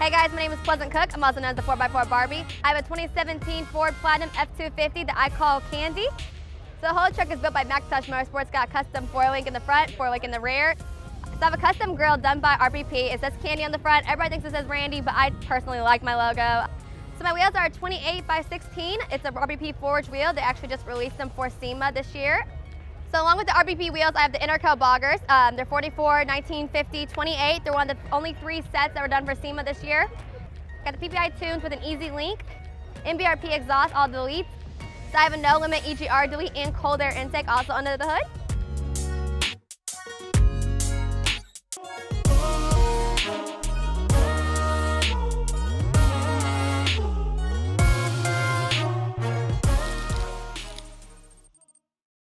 Hey guys, my name is Pleasant Cook. I'm also known as the 4x4 Barbie. I have a 2017 Ford Platinum F250 that I call Kandy. So the whole truck is built by Macintosh Motorsports, got a custom 4-link in the front, 4-link in the rear. So I have a custom grille done by RBP. It says Kandy on the front. Everybody thinks it says Randy, but I personally like my logo. So my wheels are 28 by 16. It's a RBP Forged wheel. They actually just released them for SEMA this year. So along with the RBP wheels, I have the Interco boggers. They're 44, 1950, 28. They're one of the only 3 sets that were done for SEMA this year. Got the PPI tunes with an easy link, MBRP exhaust, all deletes. So I have a no limit EGR delete and cold air intake also under the hood.